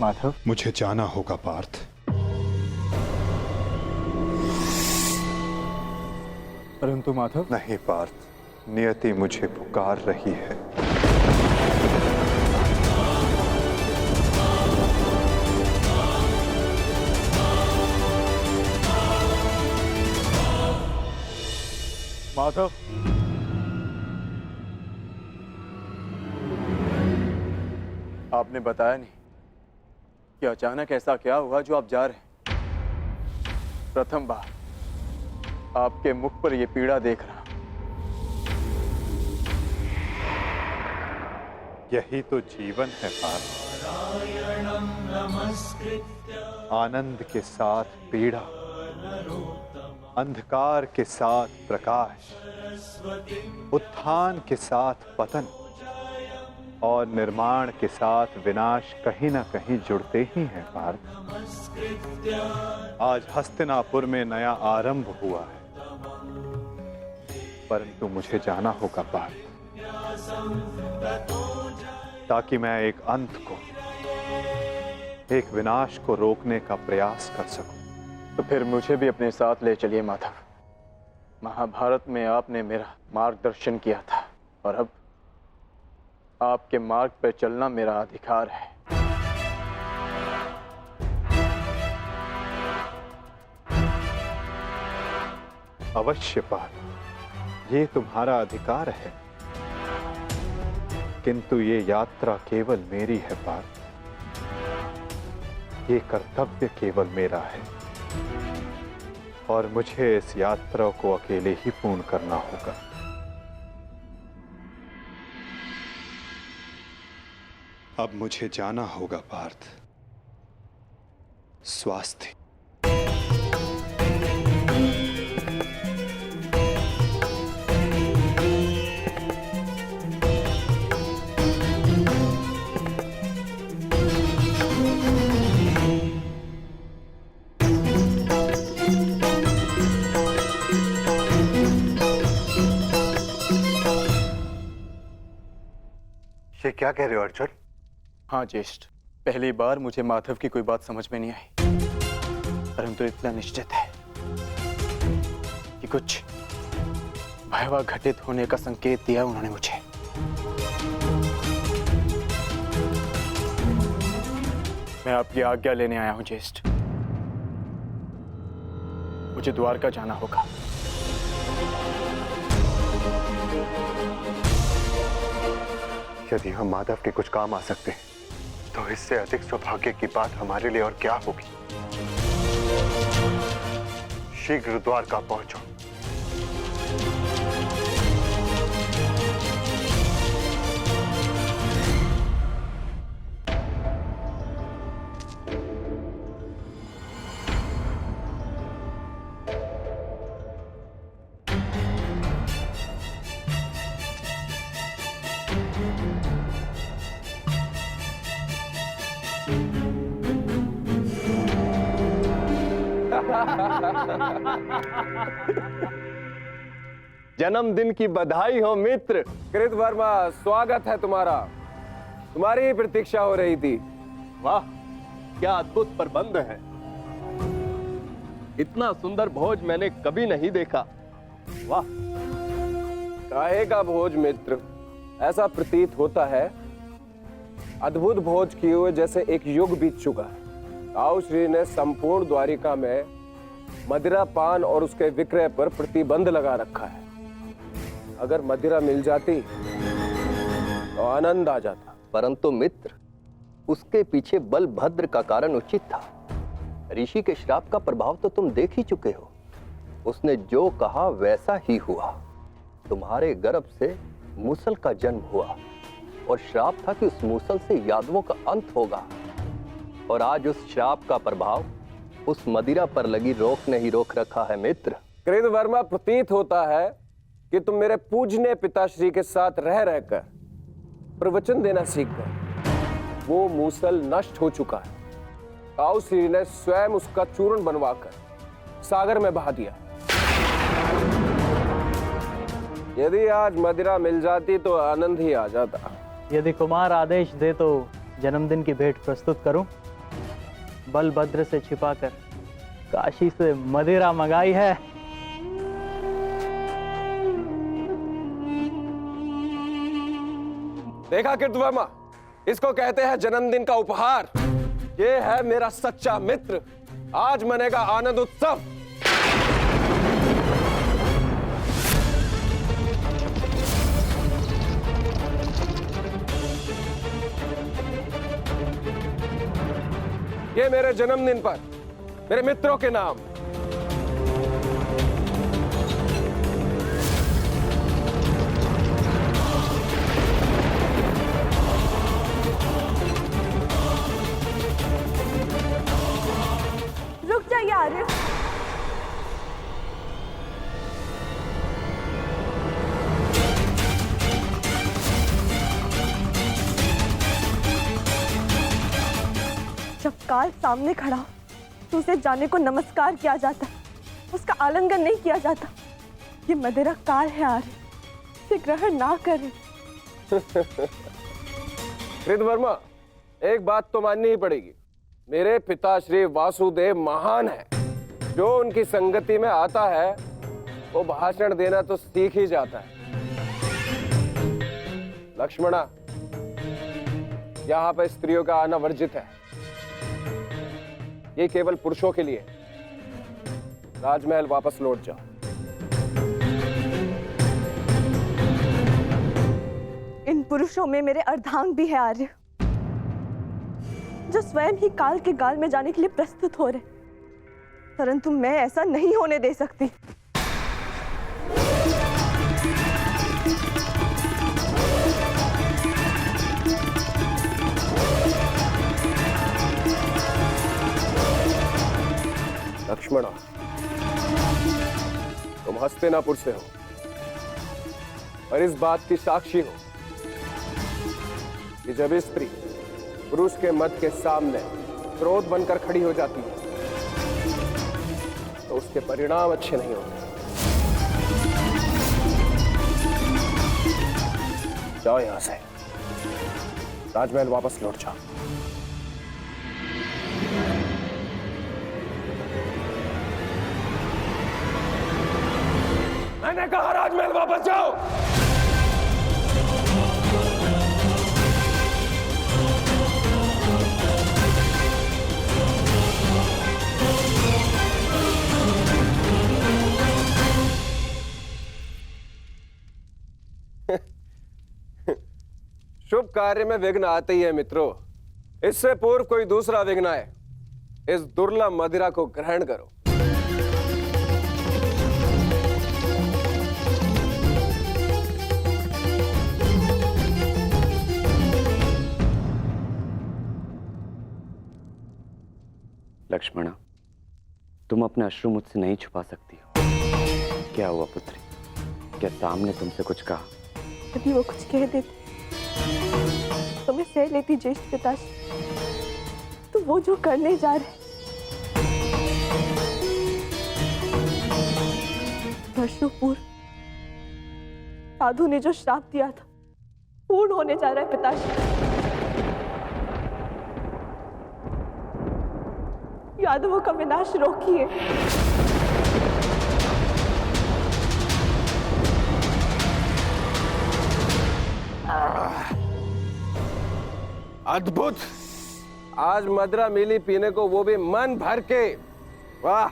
माधव, मुझे जाना होगा पार्थ। परंतु माधव। नहीं पार्थ, नियति मुझे पुकार रही है। माधव, आपने बताया नहीं कि अचानक ऐसा क्या हुआ जो आप जा रहे हैं। प्रथम बार आपके मुख पर यह पीड़ा देख रहा। यही तो जीवन है पार्थ। आनंद के साथ पीड़ा, अंधकार के साथ प्रकाश, उत्थान के साथ पतन और निर्माण के साथ विनाश कहीं ना कहीं जुड़ते ही हैं पार्थ। आज हस्तिनापुर में नया आरंभ हुआ है, परंतु मुझे जाना होगा पार्थ, ताकि मैं एक अंत को, एक विनाश को रोकने का प्रयास कर सकूं। तो फिर मुझे भी अपने साथ ले चलिए माधव। महाभारत में आपने मेरा मार्गदर्शन किया था और अब आपके मार्ग पर चलना मेरा अधिकार है। अवश्य पार्थ, ये तुम्हारा अधिकार है, किंतु ये यात्रा केवल मेरी है पार्थ। ये कर्तव्य केवल मेरा है और मुझे इस यात्रा को अकेले ही पूर्ण करना होगा। अब मुझे जाना होगा पार्थ। स्वास्थ्य। ये क्या कह रहे हो अर्जुन? हाँ ज्येष्ठ, पहली बार मुझे माधव की कोई बात समझ में नहीं आई, परंतु इतना निश्चित है कि कुछ भयावह घटित होने का संकेत दिया उन्होंने मुझे। मैं आपकी आज्ञा लेने आया हूं ज्येष्ठ। मुझे द्वारका जाना होगा। यदि हम माधव के कुछ काम आ सकते हैं, तो इससे अधिक सौभाग्य की बात हमारे लिए और क्या होगी। शीघ्र द्वारका पहुंचो। जन्मदिन की बधाई हो मित्र। कृतवर्मा, स्वागत है तुम्हारा। तुम्हारी ही प्रतीक्षा हो रही थी। वाह, क्या अद्भुत प्रबंध है। इतना सुंदर भोज मैंने कभी नहीं देखा। वाह। काहे का भोज मित्र? ऐसा प्रतीत होता है अद्भुत भोज किए हुए जैसे एक युग बीत चुका है। ताऊ श्री ने संपूर्ण द्वारिका में मदिरा पान और उसके विक्रय पर प्रतिबंध लगा रखा है। अगर मदिरा मिल जाती तो आनंद आ जाता। परंतु मित्र, उसके पीछे बलभद्र का कारण उचित था। ऋषि के श्राप का प्रभाव तो तुम देख ही चुके हो। उसने जो कहा वैसा ही हुआ। तुम्हारे गर्भ से मूसल का जन्म हुआ और श्राप था कि उस मूसल से यादवों का अंत होगा। और आज उस श्राप का प्रभाव उस मदिरा पर लगी रोक ने ही रोक रखा है मित्र। कृतवर्मा, प्रतीत होता है कि तुम मेरे पूजनीय पिताश्री के साथ रह रहकर प्रवचन देना सीख गए। वो मूसल नष्ट हो चुका है। ताऊ श्री ने स्वयं उसका चूर्ण बनवाकर सागर में बहा दिया। यदि आज मदिरा मिल जाती तो आनंद ही आ जाता। यदि कुमार आदेश दे तो जन्मदिन की भेंट प्रस्तुत करूं? बलभद्र से छिपाकर काशी से मदिरा मंगाई है। देखा कृतवर्मा, इसको कहते हैं जन्मदिन का उपहार। ये है मेरा सच्चा मित्र। आज मनेगा आनंद उत्सव। ये मेरे जन्मदिन पर मेरे मित्रों के नाम। रुक जाइए आर्य। जब काल सामने खड़ा हो तो उसे जाने को नमस्कार किया जाता, उसका आलिंगन नहीं किया जाता। ये मदिरा काल है आर्य, इसे ग्रहण ना करें। कृतवर्मा, एक बात तो माननी ही पड़ेगी। मेरे पिता श्री वासुदेव महान है। जो उनकी संगति में आता है वो भाषण देना तो सीख ही जाता है। लक्ष्मणा, यहाँ पर स्त्रियों का आना वर्जित है। ये केवल पुरुषों के लिए। राजमहल वापस लौट जाओ। इन पुरुषों में मेरे अर्धांग भी है आर्य, जो स्वयं ही काल के गाल में जाने के लिए प्रस्तुत हो रहे, परंतु मैं ऐसा नहीं होने दे सकती। लक्ष्मणा, तुम हस्तिनापुर से हो और इस बात की साक्षी हो कि जब स्त्री पुरुष के मत के सामने क्रोध बनकर खड़ी हो जाती है तो उसके परिणाम अच्छे नहीं होते। जाओ यहां से, राजमहल वापस लौट जाओ। मैंने कहा राजमहल वापस जाओ। शुभ कार्य में विघ्न आते ही है मित्रों। इससे पूर्व कोई दूसरा विघ्न आए, इस दुर्लभ मदिरा को ग्रहण करो। लक्ष्मणा, तुम अपने अश्रु मुझसे नहीं छुपा सकती हो। क्या हुआ पुत्री? क्या सामने तुमसे कुछ कहा? यदि वो कुछ कह देती तो मैं सह लेती ज्येष्ठ पिताजी। तो वो जो करने जा रहे, वर्षों पूर्व साधु ने जो श्राप दिया था पूर्ण होने जा रहा है पिताजी। यादवों का विनाश रोकिए। अद्भुत! आज मदिरा मिली पीने को, वो भी मन भर के। वाह!